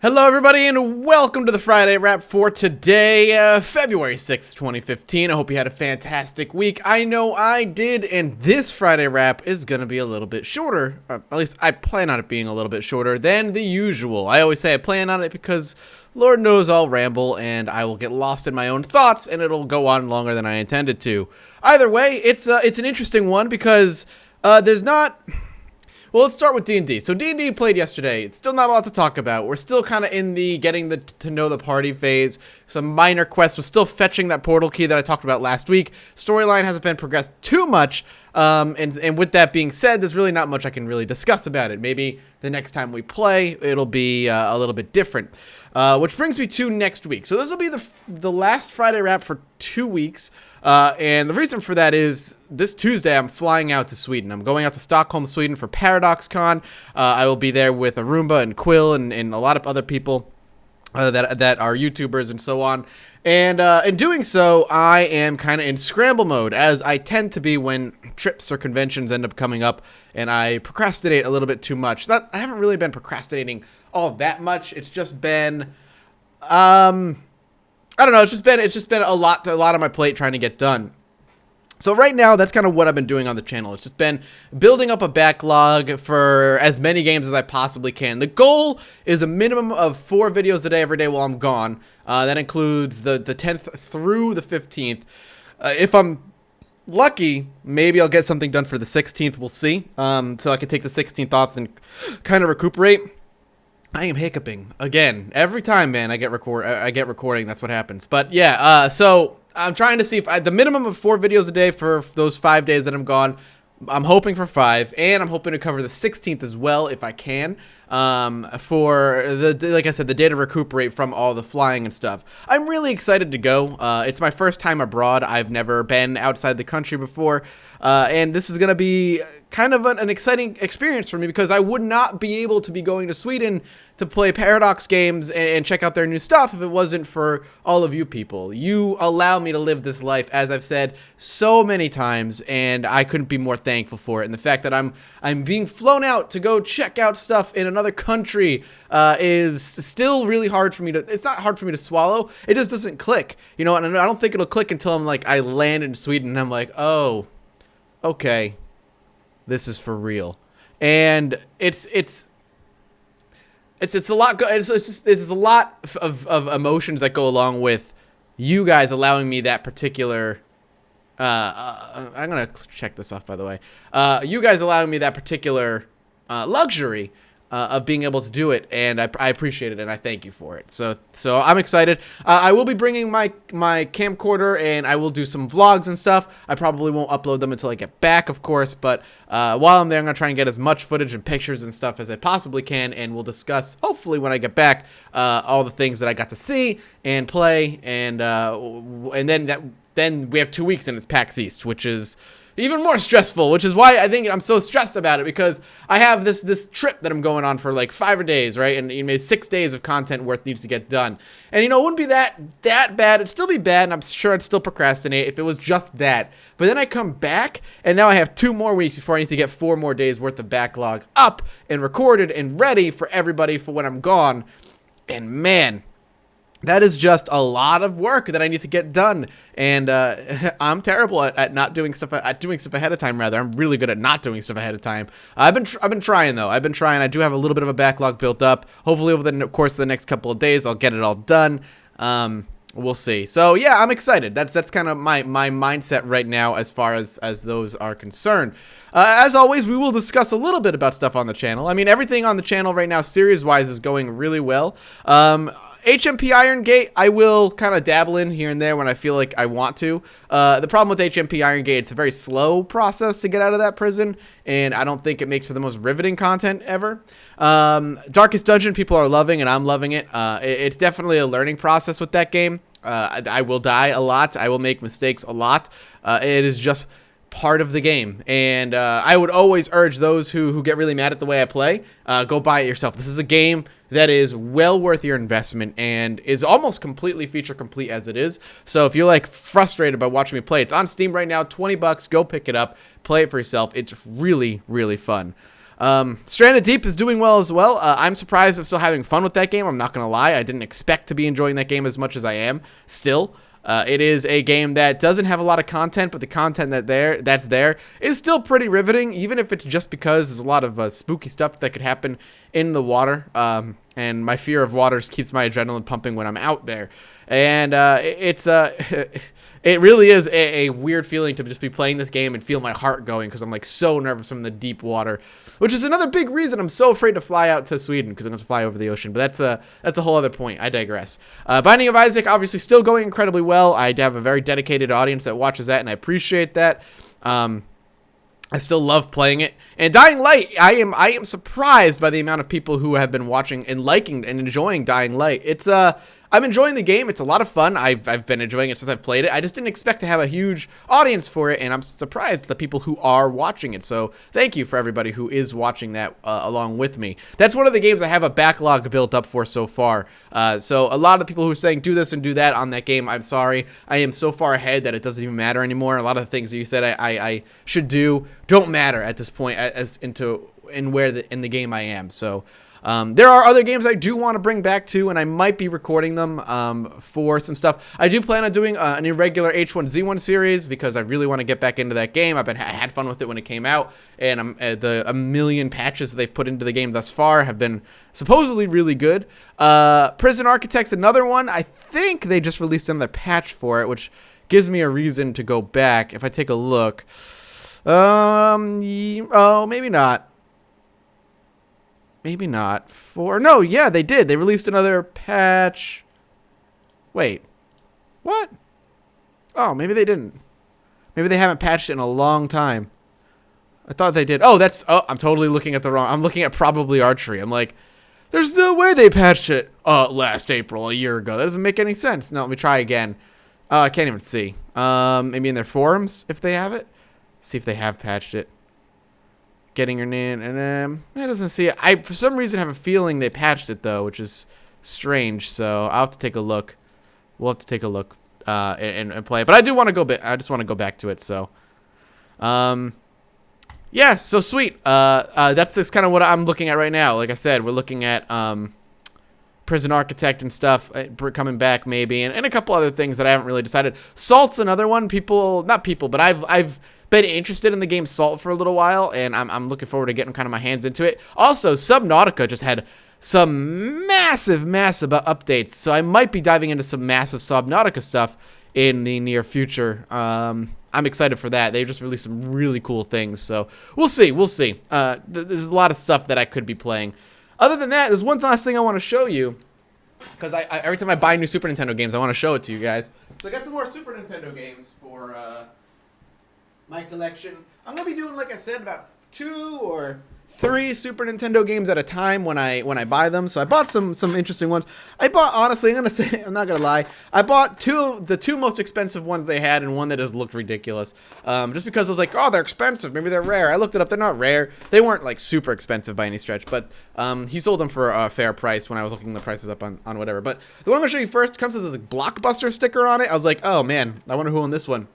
Hello everybody and welcome to the Friday Wrap for today, February 6th, 2015. I hope you had a fantastic week. I know I did, and this Friday Wrap is going to be a little bit shorter. At least I plan on it being a little bit shorter than the usual. I always say I plan on it because Lord knows I'll ramble and I will get lost in my own thoughts and it'll go on longer than I intended to. Either way, it's an interesting one because there's not... Well, let's start with D&D. So D&D played yesterday. It's still not a lot to talk about. We're still kind of in the getting to know the party phase. Some minor quests. We're still fetching that portal key that I talked about last week. Storyline hasn't been progressed too much. And with that being said, there's really not much I can really discuss about it. Maybe the next time we play, it'll be a little bit different. Which brings me to next week. So this will be the last Friday Wrap for 2 weeks. And the reason for that is this Tuesday I'm flying out to Sweden. I'm going out to Stockholm, Sweden for ParadoxCon. I will be there with Arumba and Quill and a lot of other people that are YouTubers and so on. And in doing so, I am kind of in scramble mode, as I tend to be when trips or conventions end up coming up, and I procrastinate a little bit too much. I haven't really been procrastinating all that much. It's just been... I don't know, it's just been a lot on my plate trying to get done. So right now, that's kind of what I've been doing on the channel. It's just been building up a backlog for as many games as I possibly can. The goal is a minimum of 4 videos a day every day while I'm gone. That includes the 10th through the 15th. If I'm lucky, maybe I'll get something done for the 16th. We'll see. So I can take the 16th off and kind of recuperate. I am hiccuping again every time, man. I get recording. That's what happens. But yeah, so I'm trying to see if the minimum of 4 videos a day for those 5 days that I'm gone. I'm hoping for 5, and I'm hoping to cover the 16th as well if I can. For like I said, the day to recuperate from all the flying and stuff. I'm really excited to go. It's my first time abroad. I've never been outside the country before. And this is going to be kind of an exciting experience for me because I would not be able to be going to Sweden to play Paradox games and check out their new stuff if it wasn't for all of you people. You allow me to live this life, as I've said so many times, and I couldn't be more thankful for it. And the fact that I'm being flown out to go check out stuff in another country is still really hard for me to... It's not hard for me to swallow. It just doesn't click. You know, and I don't think it'll click until I land in Sweden and I'm like, oh... okay, this is for real, and it's a lot. It's a lot of emotions that go along with you guys allowing me that particular. I'm gonna check this off, by the way. You guys allowing me that particular luxury of being able to do it, and I appreciate it, and I thank you for it. So I'm excited. I will be bringing my camcorder, and I will do some vlogs and stuff. I probably won't upload them until I get back, of course, but while I'm there, I'm going to try and get as much footage and pictures and stuff as I possibly can, and we'll discuss, hopefully when I get back, all the things that I got to see and play, and then we have 2 weeks and it's PAX East, which is... even more stressful, which is why I think I'm so stressed about it, because I have this trip that I'm going on for like 5 days, right? And you made 6 days of content worth needs to get done. And you know, it wouldn't be that bad. It'd still be bad, and I'm sure I'd still procrastinate if it was just that. But then I come back, and now I have 2 more weeks before I need to get 4 more days worth of backlog up and recorded and ready for everybody for when I'm gone. And man... that is just a lot of work that I need to get done, and I'm terrible at not doing stuff. At doing stuff ahead of time, rather. I'm really good at not doing stuff ahead of time. I've been trying though. I've been trying. I do have a little bit of a backlog built up. Hopefully, over the course of the next couple of days, I'll get it all done. We'll see. So yeah, I'm excited. That's kind of my mindset right now as far as those are concerned. As always, we will discuss a little bit about stuff on the channel. I mean, everything on the channel right now, series-wise, is going really well. HMP Iron Gate, I will kind of dabble in here and there when I feel like I want to. The problem with HMP Iron Gate, it's a very slow process to get out of that prison, and I don't think it makes for the most riveting content ever. Darkest Dungeon, people are loving, and I'm loving it. It's definitely a learning process with that game. I will die a lot. I will make mistakes a lot. It is just part of the game, and I would always urge those who get really mad at the way I play, go buy it yourself. This is a game that is well worth your investment and is almost completely feature complete as it is. So if you're like frustrated by watching me play, it's on Steam right now, $20. Go pick it up, play it for yourself. It's really, really fun. Stranded Deep is doing well as well. I'm surprised I'm still having fun with that game. I'm not going to lie. I didn't expect to be enjoying that game as much as I am still. It is a game that doesn't have a lot of content, but the content that's there is still pretty riveting, even if it's just because there's a lot of spooky stuff that could happen in the water. And my fear of waters keeps my adrenaline pumping when I'm out there. And it really is a weird feeling to just be playing this game and feel my heart going because I'm like so nervous I'm in the deep water, which is another big reason I'm so afraid to fly out to Sweden because I'm going to fly over the ocean. But that's a whole other point. I digress. Binding of Isaac obviously still going incredibly well. I have a very dedicated audience that watches that, and I appreciate that. I still love playing it. And Dying Light, I am surprised by the amount of people who have been watching and liking and enjoying Dying Light. I'm enjoying the game. It's a lot of fun. I've been enjoying it since I've played it. I just didn't expect to have a huge audience for it, and I'm surprised at the people who are watching it. So thank you for everybody who is watching that along with me. That's one of the games I have a backlog built up for so far. So a lot of the people who are saying do this and do that on that game, I'm sorry. I am so far ahead that it doesn't even matter anymore. A lot of the things that you said I should do don't matter at this point in the game I am. So there are other games I do want to bring back to, and I might be recording them for some stuff. I do plan on doing an irregular H1Z1 series because I really want to get back into that game. I had fun with it when it came out, and a million patches that they've put into the game thus far have been supposedly really good. Prison Architect's another one. I think they just released another patch for it, which gives me a reason to go back. If I take a look, oh, maybe not. Maybe not. No, yeah, they did. They released another patch. Wait. What? Oh, maybe they didn't. Maybe they haven't patched it in a long time. I thought they did. Oh, I'm totally looking at the wrong. I'm looking at Probably Archery. I'm like, there's no way they patched it last April, a year ago. That doesn't make any sense. No, let me try again. I can't even see. Maybe in their forums, if they have it. See if they have patched it. Getting her name, and it doesn't see it. I, for some reason, have a feeling they patched it, though, which is strange, so I'll have to take a look. We'll have to take a look and play it. But I do want to go back. I just want to go back to it, so. Yeah, so sweet. That's kind of what I'm looking at right now. Like I said, we're looking at Prison Architect and stuff coming back, maybe, and a couple other things that I haven't really decided. Salt's another one. Not people, but I've been interested in the game Salt for a little while, and I'm looking forward to getting kind of my hands into it. Also, Subnautica just had some massive updates, so I might be diving into some massive Subnautica stuff in the near future. I'm excited for that. They just released some really cool things, so we'll see. There's a lot of stuff that I could be playing. Other than that, there's one last thing I want to show you, because I every time I buy new Super Nintendo games, I want to show it to you guys. So I got some more Super Nintendo games for my collection. I'm gonna be doing, like I said, about 2 or 3 Super Nintendo games at a time when I buy them. So I bought some interesting ones. Honestly, I'm not gonna lie, I bought the two most expensive ones they had, and one that just looked ridiculous. Just because I was like, oh, they're expensive, maybe they're rare. I looked it up, they're not rare. They weren't like super expensive by any stretch, but he sold them for a fair price when I was looking the prices up on whatever. But the one I'm gonna show you first comes with this like, Blockbuster sticker on it. I was like, oh man, I wonder who owned this one.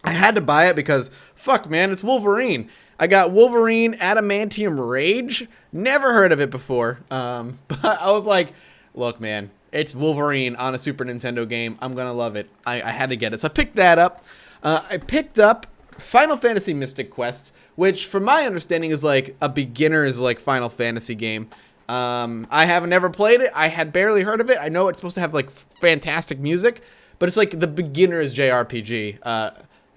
I had to buy it because, fuck, man, it's Wolverine. I got Wolverine Adamantium Rage. Never heard of it before. But I was like, look, man, it's Wolverine on a Super Nintendo game. I'm going to love it. I had to get it. So I picked that up. I picked up Final Fantasy Mystic Quest, which, from my understanding, is like a beginner's like Final Fantasy game. I have never played it. I had barely heard of it. I know it's supposed to have like fantastic music, but it's like the beginner's JRPG.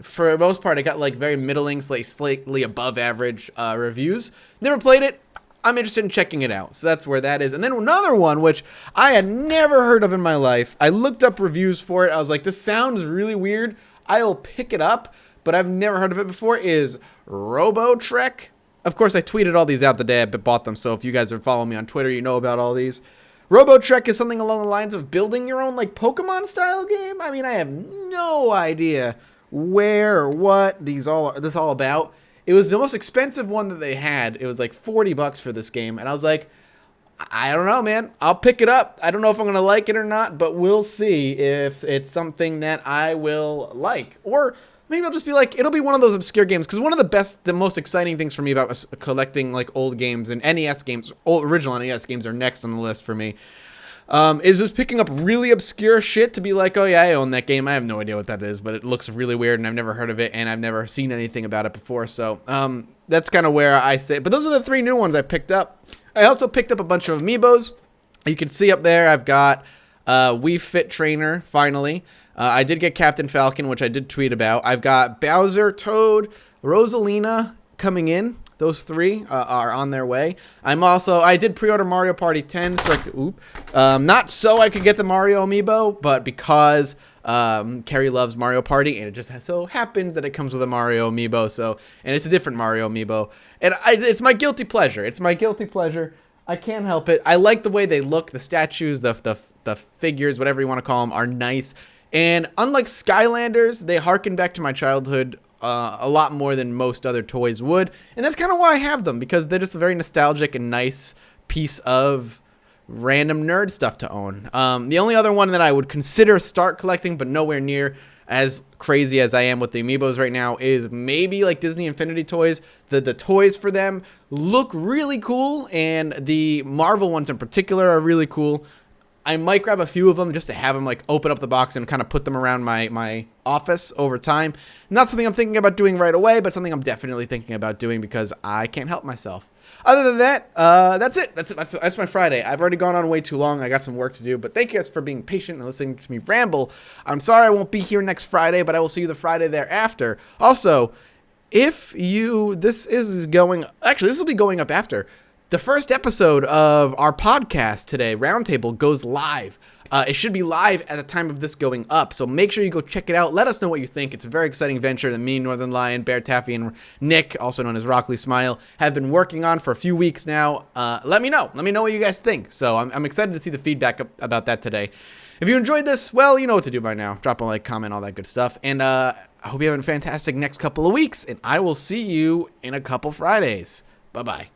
For the most part, I got like very middling, slightly above average reviews. Never played it. I'm interested in checking it out. So that's where that is. And then another one, which I had never heard of in my life. I looked up reviews for it. I was like, this sounds really weird. I'll pick it up, but I've never heard of it before, is Robotrek. Of course, I tweeted all these out the day I bought them. So if you guys are following me on Twitter, you know about all these. Robotrek is something along the lines of building your own like Pokemon style game. I mean, I have no idea where or what this all about. It was the most expensive one that they had. It was like $40 for this game, and I was like, I don't know, man. I'll pick it up. I don't know if I'm gonna like it or not, but we'll see if it's something that I will like. Or maybe I'll just be like, it'll be one of those obscure games. Because one of the most exciting things for me about collecting like old games and NES games, original NES games are next on the list for me. Is just picking up really obscure shit to be like, oh yeah, I own that game. I have no idea what that is, but it looks really weird and I've never heard of it and I've never seen anything about it before. So that's kind of where I say. But those are the 3 new ones I picked up. I also picked up a bunch of amiibos. You can see up there I've got Wii Fit Trainer, finally. I did get Captain Falcon, which I did tweet about. I've got Bowser, Toad, Rosalina coming in. Those 3 are on their way. I did pre-order Mario Party 10, so not so I could get the Mario amiibo, but because Carrie loves Mario Party, and it just so happens that it comes with a Mario amiibo. So, and it's a different Mario amiibo, and it's my guilty pleasure. It's my guilty pleasure. I can't help it. I like the way they look. The statues, the figures, whatever you want to call them, are nice. And unlike Skylanders, they harken back to my childhood a lot more than most other toys would. And that's kind of why I have them, because they're just a very nostalgic and nice piece of random nerd stuff to own. The only other one that I would consider start collecting, but nowhere near as crazy as I am with the amiibos right now, is maybe like Disney Infinity toys. The toys for them look really cool, and the Marvel ones in particular are really cool. I might grab a few of them just to have them like open up the box and kind of put them around my office over time. Not something I'm thinking about doing right away, but something I'm definitely thinking about doing because I can't help myself. Other than that, that's it. That's my Friday. I've already gone on way too long. I got some work to do, but thank you guys for being patient and listening to me ramble. I'm sorry I won't be here next Friday, but I will see you the Friday thereafter. Also, this will be going up after. The first episode of our podcast today, Roundtable, goes live. It should be live at the time of this going up, so make sure you go check it out. Let us know what you think. It's a very exciting venture that me, Northern Lion, Bear Taffy, and Nick, also known as Rockley Smile, have been working on for a few weeks now. Let me know. Let me know what you guys think. So I'm excited to see the feedback about that today. If you enjoyed this, well, you know what to do by now. Drop a like, comment, all that good stuff. And I hope you have a fantastic next couple of weeks, and I will see you in a couple Fridays. Bye-bye.